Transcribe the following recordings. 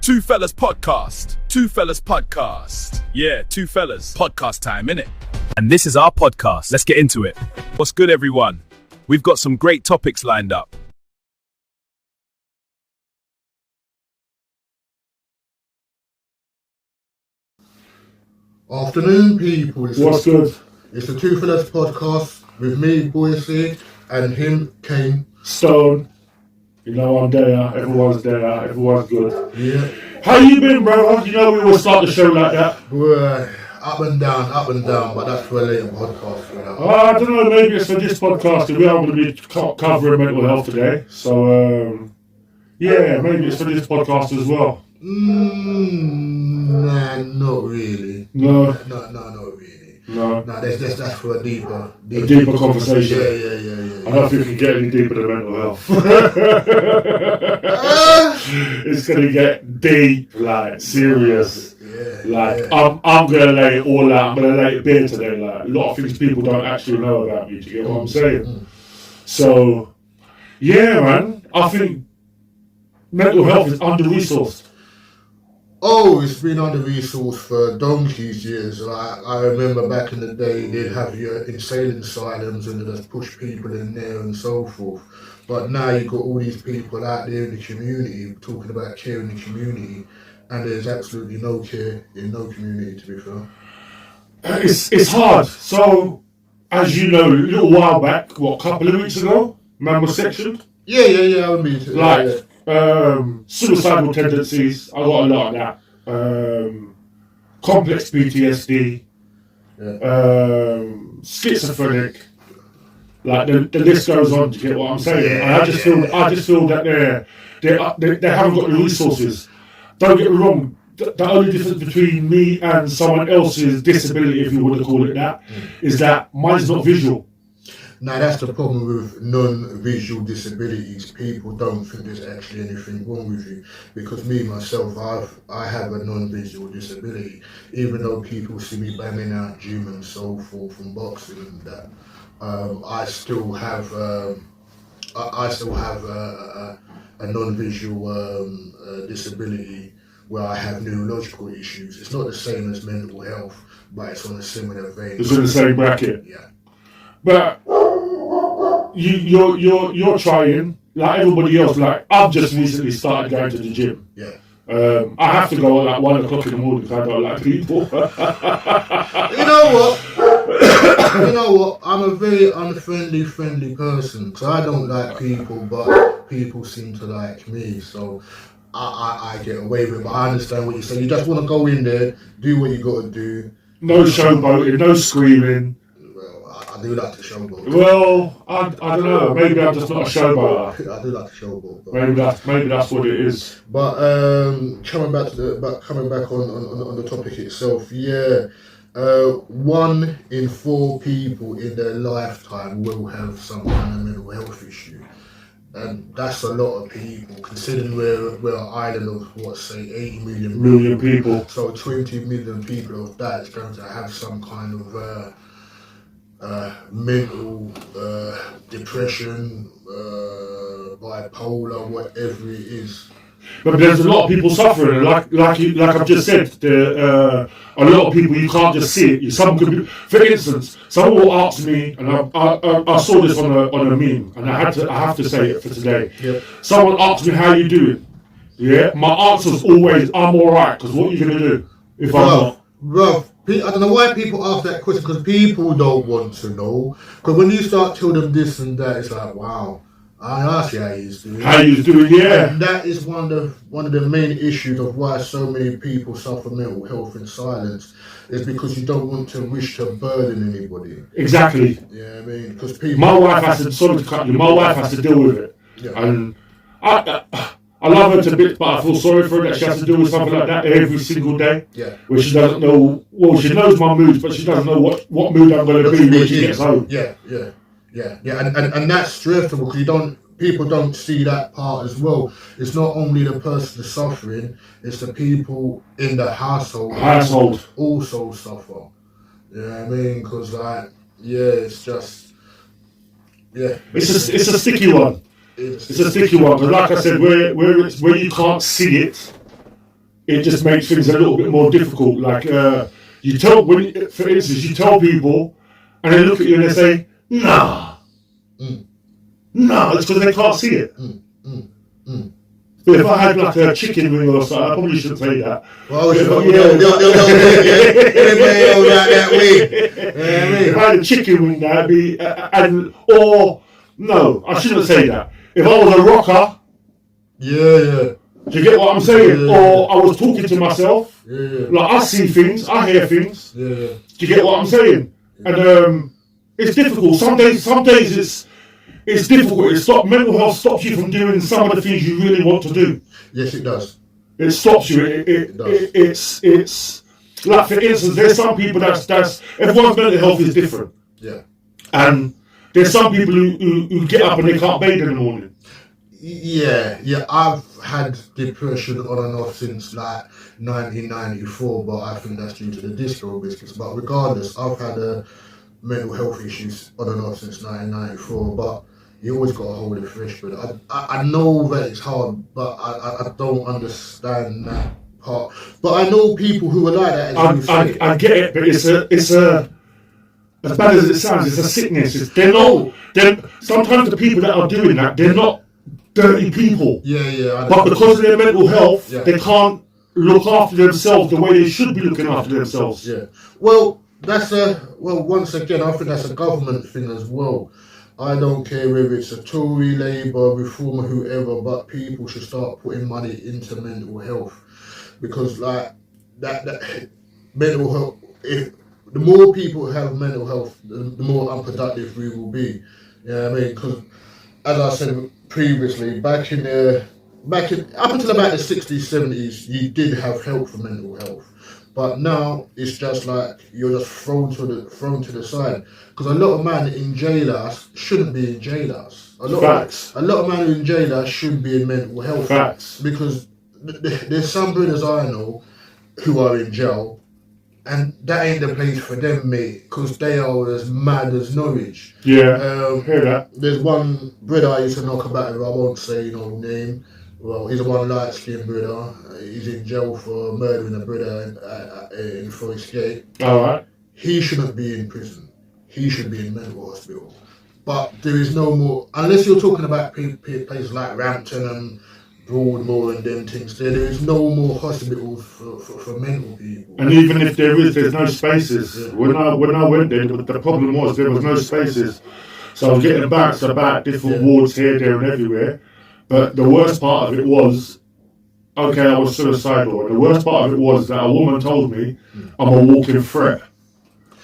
Two Fellas Podcast. Two Fellas Podcast. Yeah, Two Fellas. Podcast time, innit? And this is our podcast. Let's get into it. What's good, everyone? We've got some great topics lined up. Afternoon, people. What's good? It's the Two Fellas Podcast with me, Boise, and him, Kane. Stone. You know I'm there. Everyone's there. Everyone's good. Yeah. How you been, brother? You know we will start the show like that. We're up and down, but that's for a later podcast. I don't know. Maybe it's for this podcast. We are going to be covering mental health today. So, yeah, maybe it's for this podcast as well. Nah, not really. No, not really. No. Nah, that's for a deeper conversation. Yeah. I don't think we can get any deeper than mental health. It's going to get deep, like, serious. I'm going to lay it all out. I'm going to lay it bare today. Like, a lot of things people don't actually know about me. Do you get what I'm saying? So, yeah, man. I think mental health is under-resourced. Oh, it's been under-resourced for donkey's years. Like, I remember back in the day, they'd have your insane asylums and they'd just push people in there and so forth. But now you've got all these people out there in the community talking about care in the community, and there's absolutely no care in no community, to be fair. It's hard. So, as you know, a little while back, a couple of weeks ago, man was sectioned. Yeah, I mean, suicidal tendencies, I got a lot of that. Complex PTSD, schizophrenic, like the list goes on. Do you get what I'm saying? Yeah, I just feel that they haven't got the resources. Don't get me wrong. The only difference between me and someone else's disability, if you want to call it that, is that mine's not visual. Now that's the problem with non-visual disabilities. People don't think there's actually anything wrong with you, because me myself, I have a non-visual disability. Even though people see me banging out gym and so forth and boxing and that, I still have a non-visual disability where I have neurological issues. It's not the same as mental health, but it's on a similar vein. It's in the same bracket. Yeah. But you're trying, like everybody else. Like, I've just recently started going to the gym. Yeah. I have to go at like 1 o'clock in the morning because I don't like people. You know what? I'm a very friendly person. So I don't like people, but people seem to like me. So I get away with it. But I understand what you're saying. You just want to go in there, do what you got to do. No showboating, no screaming. I do like to showboat. Well, I don't know. Maybe I'm just not a showboater. I do like to showboat. Maybe that's what it is. But coming back on the topic itself, yeah. 1 in 4 people in their lifetime will have some kind of mental health issue, and that's a lot of people. Considering we're an island of 80 million people. So 20 million people of that is going to have some kind of mental depression, bipolar, whatever it is. But there's a lot of people suffering, like I've just said. A lot of people, you can't just see it. Some could be, for instance, someone will ask me, and I saw this on a meme, and I have to say it for today. Yep. Someone asked me, "How you doing?" Yeah, my answer's always, "I'm all right." Because what are you gonna do if I'm not? Bro, I don't know why people ask that question, because people don't want to know. Because when you start telling them this and that, it's like, wow, I ask you how he's doing. How you doing? Yeah. And that is one of the main issues of why so many people suffer mental health in silence, is because you don't want to wish to burden anybody. Exactly. Yeah, I mean, because people. My wife has to deal with it, and I love her to bits, but I feel sorry for her that she has to deal with something like that every single day. Yeah. Where she doesn't know. Well, she knows my moods, but she doesn't know what mood I'm going to be when she gets home. Yeah, and that's stressful, because people don't see that part as well. It's not only the person that's suffering; it's the people in the household also suffer. You know what I mean? Because it's just it's a sticky one. It's a sticky one, because like I said, where you can't see it, it just makes things a little bit more difficult. Like for instance, you tell people, and they look at you and they say, "Nah, nah," it's because they can't see it. But if I had like a chicken wing or something, I probably shouldn't say that. Well, that way. If I had a chicken wing, that'd be, no, I shouldn't say that. If I was a rocker, do you get what I'm saying? Or I was talking to myself, like I see things, I hear things. Do you get what I'm saying? And it's difficult. Some days it's difficult. Mental health stops you from doing some of the things you really want to do. Yes, it does. It stops you. It does. It's like, for instance, there's some people that's everyone's mental health is different. Yeah. And there's some people who get up and they can't bathe in the morning. Yeah. I've had depression on and off since like 1994, but I think that's due to the disco biscuits. But regardless, I've had mental health issues on and off since 1994, but you always got to hold it fresh. But I know that it's hard, but I don't understand that part. But I know people who are like that. I get it, but it's a as bad as it sounds, it's a sickness. Sometimes the people that are doing that, they're not dirty people. Yeah. But because of their mental health, they can't look after themselves the way they should be looking after themselves. Yeah. Well, once again, I think that's a government thing as well. I don't care whether it's a Tory, Labour, Reformer, whoever, but people should start putting money into mental health, because like that mental health. If the more people have mental health, the more unproductive we will be. You know what I mean? Because as I said previously, up until about the 60s, 70s, you did have help for mental health. But now it's just like you're just thrown to the side, because a lot of men in jailers shouldn't be in jailers. A lot of men in jailers should be in mental health. Facts. Because there's some brothers I know who are in jail, and that ain't the place for them, mate, because they are as mad as Norwich. Yeah, hear that. There's one brother I used to knock about, I won't say no name. Well, he's a one light-skinned brother. He's in jail for murdering a brother in Forest Gate. Alright. He shouldn't be in prison. He should be in mental hospital. But there is no more, unless you're talking about places like Rampton and Broadmoor and them things, there is no more hospitals for mental people. And even if there is, there's no spaces. Yeah. When I went there, the problem was there was no spaces. So I was getting bounced about different wards here, there and everywhere. But the worst part of it was, okay, I was suicidal. And the worst part of it was that a woman told me I'm a walking threat.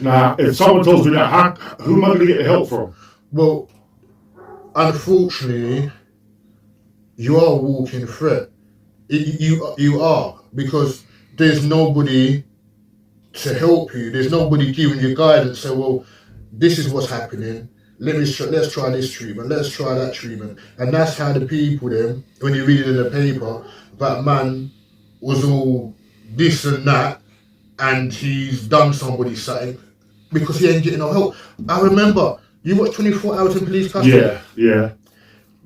Now, if someone tells me that, who am I going to get help from? Well, unfortunately, you are a walking threat. You are, because there's nobody to help you. There's nobody giving you guidance. So, well, this is what's happening. Let's try this treatment. Let's try that treatment. And that's how the people then, when you read it in the paper, that man was all this and that, and he's done somebody something because he ain't getting no help. I remember you watched 24 Hours in Police Custody. Yeah.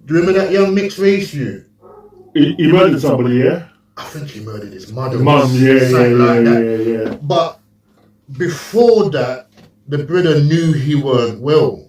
Do you remember that young mixed race you? He murdered somebody, yeah? I think he murdered his mother. Yeah. But before that, the brother knew he weren't well.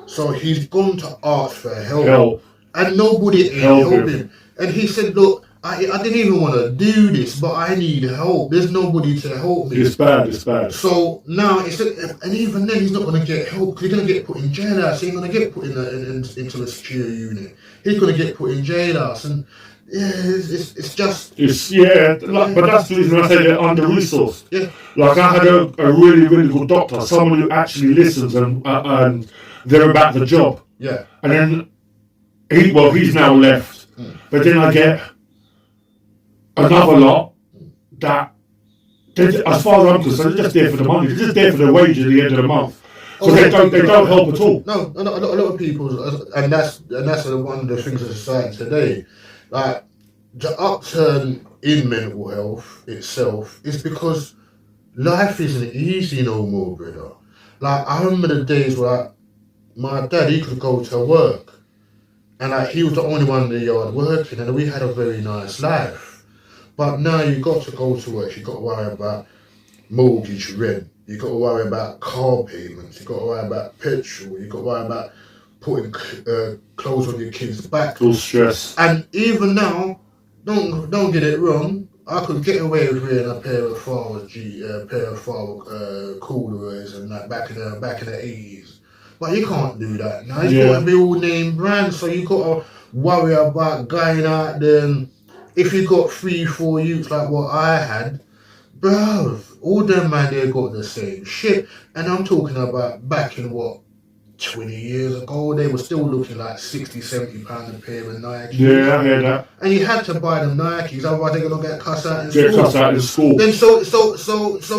So he's gone to ask for help. And nobody ain't helping him. And he said, look, I didn't even want to do this, but I need help. There's nobody to help me. It's bad. So now, and even then, he's not going to get help, because he's going to get put in jailhouse. He ain't going to get put into a secure unit. He's going to get put in jailhouse. And yeah, it's just... but that's the reason I say they're under-resourced. Yeah. Like, I had a really, really good doctor, someone who actually listens and they're about the job. Yeah. And then, he's now left. But then I get another lot that, as far as I'm concerned, they're just there for the money. They're just there for the wage at the end of the month. So they don't help at all. No, a lot of people, and that's one of the things of society today. Like, the upturn in mental health itself is because life isn't easy no more, brother. Like, I remember the days where my dad, he could go to work, and he was the only one in the yard working, and we had a very nice life. But now you got to go to work. You got to worry about mortgage, rent. You got to worry about car payments. You got to worry about petrol. You got to worry about putting clothes on your kids' back. All stress. And even now, don't get it wrong. I could get away with wearing a pair of corduroys and that back in the 80s. But you can't do that now. It's got to be all name brand. So you got to worry about going out there. And if you got 3-4 youths like what I had, bro, all them man they got the same shit. And I'm talking about back in 20 years ago, they were still looking like £60-70 a pair of Nikes. Yeah, I hear that. And you had to buy them Nikes, otherwise they're gonna get cussed out in school. Get cussed out in school. Then so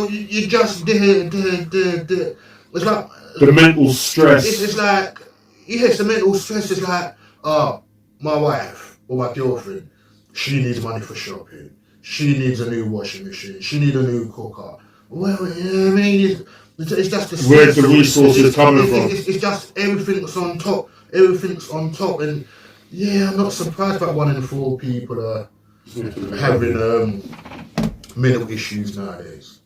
you just there. It's like the mental stress. It's like it's the mental stress. It's like my wife or my girlfriend, she needs money for shopping. She needs a new washing machine. She needs a new cooker. Well, you know what I mean? It's just the where's the resources coming from? It's just everything's on top. Everything's on top, and yeah, I'm not surprised that 1 in 4 people are having mental issues nowadays.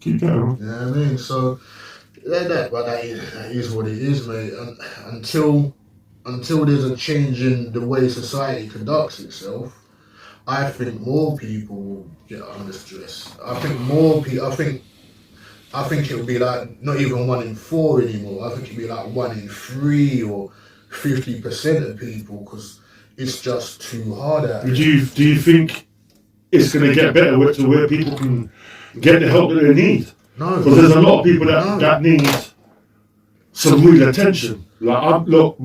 Keep going. You know what I mean? So that is what it is, mate. And until there's a change in the way society conducts itself, I think more people will get under stress. I think it would be like not even 1 in 4 anymore. I think it'd be like 1 in 3 or 50% of people, because it's just too hard out there. Do you think it's going to get better to where people can get the help that they need? No. Because there's a lot of people that need some real attention. Like, look,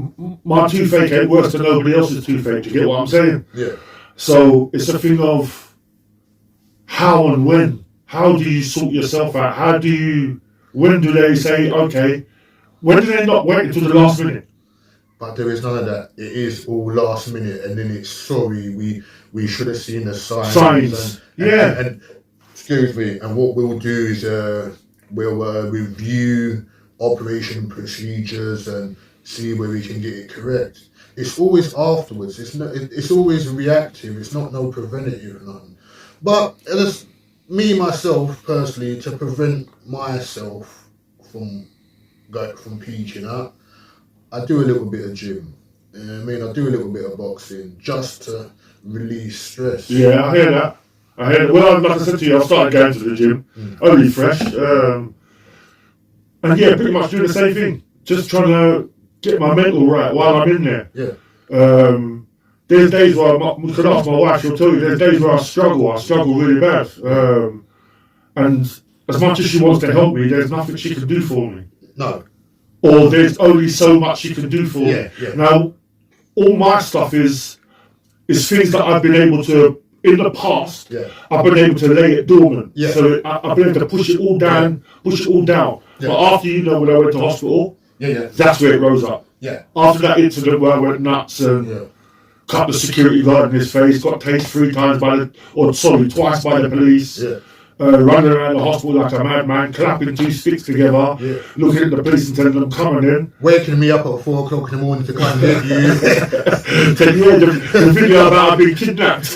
my toothache ain't worse than nobody else's toothache. Do you get what I'm saying? Yeah. So it's a thing of how and when. How do you sort yourself out? When do they say, okay, when do they not wait until the last minute? But there is none of that. It is all last minute, and then it's sorry, we should have seen the signs. And excuse me, and what we'll do is we'll review operation procedures and see where we can get it correct. It's always afterwards. It's always reactive. It's not no preventative nothing. But as me myself personally, to prevent myself from peaking out, I do a little bit of gym. You know what I mean? I do a little bit of boxing just to release stress. Yeah, I hear that. Well, like I said to you, I started going to the gym, only fresh. And yeah, pretty much doing the same thing. Just trying to get my mental right while I'm in there. Yeah. There's days where you can ask my wife, she'll tell you, there's days where I struggle really bad. And as much as she wants to help me, there's nothing she can do for me. No. Or there's only so much she can do for me. Yeah. Now, all my stuff is things that I've been able to, in the past, I've been able to lay it dormant. Yeah. So I've been able to push it all down. Yeah. But after, when I went to hospital, that's where it rose up. Yeah. After that incident where I went nuts and cut the security guard in his face, got tased 3 times twice by the police. Yeah. Running around the hospital like a madman, clapping 2 sticks together, looking at the police and telling them coming in. Waking me up at 4 o'clock in the morning to come and get you. the video about I've been kidnapped.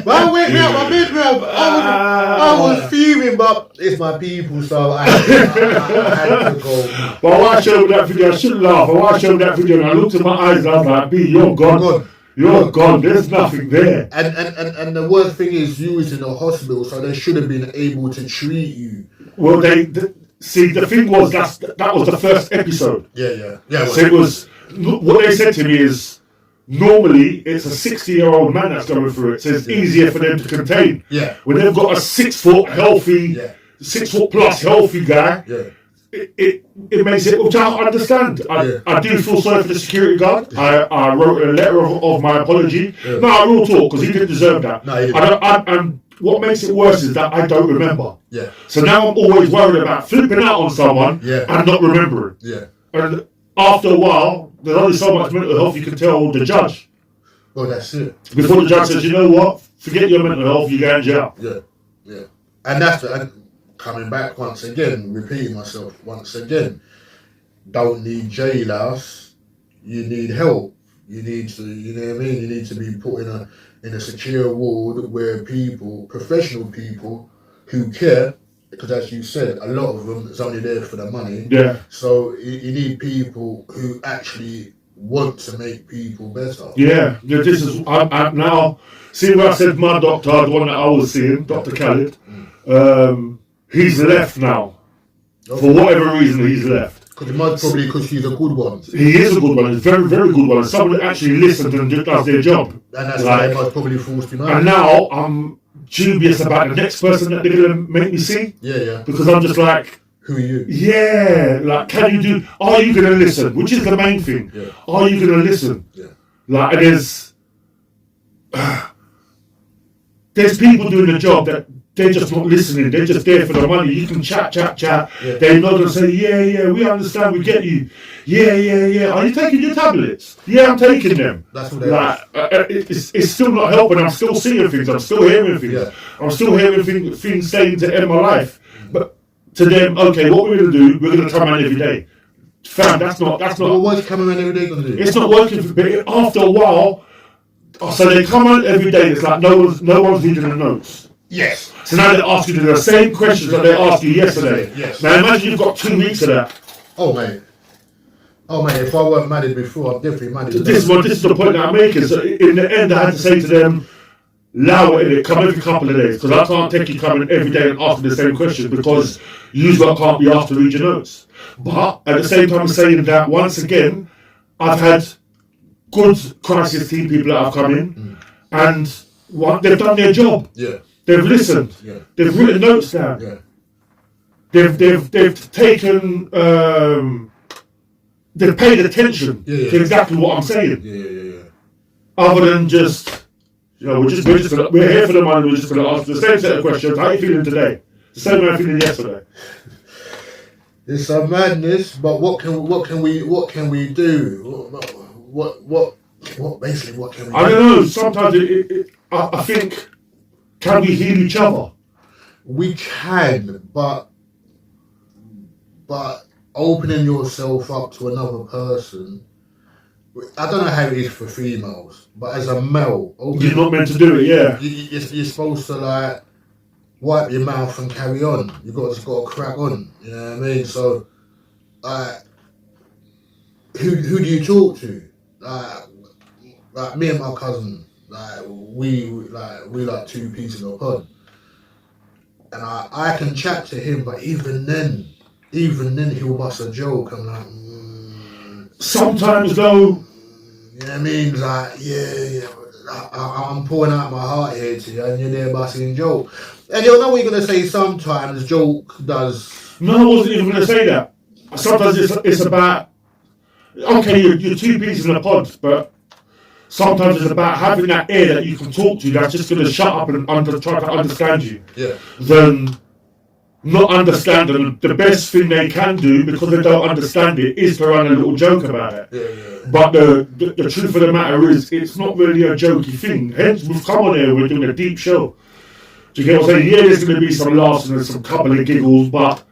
Well, wake me up, my bed, bro. I was fuming, but it's my people, so I had to go. But when I showed that video, I shouldn't laugh. When I showed that video and I looked in my eyes, I was like, B, you're gone. You're gone. There's nothing there. And the worst thing is, you was in a hospital, so they should have been able to treat you. Well, see, the thing was that was the first episode. Yeah. So it was what they said to me is normally it's a 60-year-old man that's going through it, so it's easier for them to contain. Yeah. When they've got a 6 foot healthy, 6 foot plus healthy guy. Yeah. It makes it, which I understand. I do feel sorry for the security guard. I wrote a letter of my apology. No, I will talk because he didn't deserve that. No, he didn't. And what makes it worse is that I don't remember. Yeah. So now I'm always worried about flipping out on someone and not remembering. Yeah. And after a while, there's only so much mental health you can tell the judge. Well, that's it. Before the judge says, you know what? Forget your mental health, you go in jail. Yeah. And that's coming back once again, repeating myself once again, don't need jailhouse, you need help. You need to, you know what I mean? You need to be put in a secure ward where professional people who care, because as you said, a lot of them is only there for the money. Yeah. So you need people who actually want to make people better. Yeah. This is I'm now. See where I said my doctor, the one that I was seeing, Dr. Khaled. He's left now. For whatever reason, he's left. Probably because he's a good one. He is a good one. He's a very, very good one. Someone that actually listens and does their job. And that's why they must probably forced him out. And now I'm dubious about the next person that they're going to make me see. Yeah. Because I'm just like, who are you? Yeah. Like, are you going to listen? Which is the main thing. Yeah. Are you going to listen? Yeah. Like, and there's people doing the job that they're just not listening. They're just there for the money. You can chat. Yeah. They nod and say, yeah, we understand, we get you. Yeah. Are you taking your tablets? Yeah, I'm taking them. That's what they it's still not helping. I'm still seeing things. I'm still hearing things. Yeah. I'm still hearing things saying to end my life. But to them, okay, what we're going to do, we're going to come out every day. Fam, that's not. Well, what's coming around every day going to do? It's not working. But after a while, so they come out every day. It's like no one's reading the notes. Yes. So now they ask you the same questions that they asked you yesterday. Yes. Now imagine you've got 2 weeks of that. Oh mate, if I weren't married before, I'm definitely married. This is the point that I'm making. So in the end, I had to say to them, allow it, come every couple of days, because I can't take you coming every day and asking the same questions, because you can't be asked to read your notes. But at the same time, I'm saying that once again, I've had good crisis team people that have come in, and they've done their job. Yeah. They've listened. Yeah. They've written notes down. Yeah. They've taken. They've paid attention to exactly what I'm saying. Yeah. Other than just, we're here for the money. We're just going to ask the same set of questions. How are you feeling today? The same way I'm feeling yesterday. It's a madness, but what can we do? What basically what can we do? I don't know. Sometimes I think. Can we heal each other? We can, but opening yourself up to another person, I don't know how it is for females, but as a male, you're not meant to do it. Yeah, you're supposed to like wipe your mouth and carry on. You've just got to crack on. You know what I mean? So, who do you talk to? Like me and my cousin. We like 2 peas in a pod, and I can chat to him, but even then he'll bust a joke. I'm like, sometimes though, you know what I mean? Like, I'm pouring out my heart here to you, and you're there busting a joke, and you'll know what you're gonna say. Sometimes joke does. No, I wasn't even gonna say that. Sometimes it's about, okay, you're 2 peas in a pod, but. Sometimes it's about having that ear that you can talk to that's just going to shut up and try to understand you. Yeah. Then not understanding. The best thing they can do, because they don't understand it, is to run a little joke about it. Yeah. But the truth of the matter is, it's not really a jokey thing. Hence, we've come on here, we're doing a deep show. Do you get what I'm saying? Yeah, there's going to be some laughs and some couple of giggles, but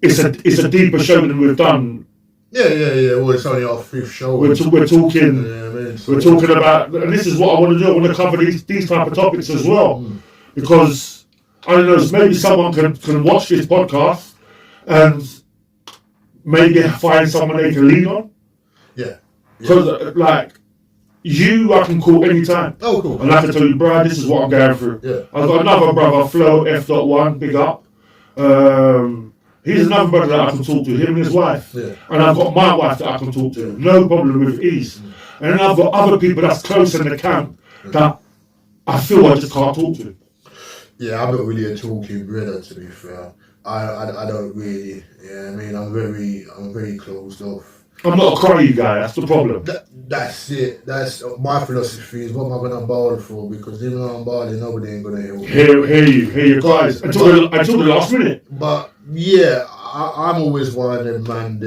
it's a deeper show than we've done. Yeah. Well, it's only our 5th show. We're talking. Yeah, We're talking about, and this is what I want to do. I want to cover these type of topics as well, because I don't know. Maybe someone can watch this podcast and maybe find someone they can lean on. Yeah. Because like you, I can call anytime. Oh, cool. And I can tell you, bro, this is what I'm going through. Yeah. I've got another brother, Flo F.1, big up. He's another brother that I can talk to, him and his wife. Yeah. And I've got my wife that I can talk to, no problem, with ease. And then I've got other people that's close in the camp that I feel I just can't talk to. Yeah, I'm not really a talking brother, to be fair. I don't really. Yeah, I mean, I'm very closed off. I'm not a cryy guy. That's the problem. That's it. That's my philosophy. Is what am I gonna bawl for? Because even though I'm bawling, nobody ain't gonna help. Hear you guys. Until the last minute. But yeah, I'm always one of them man.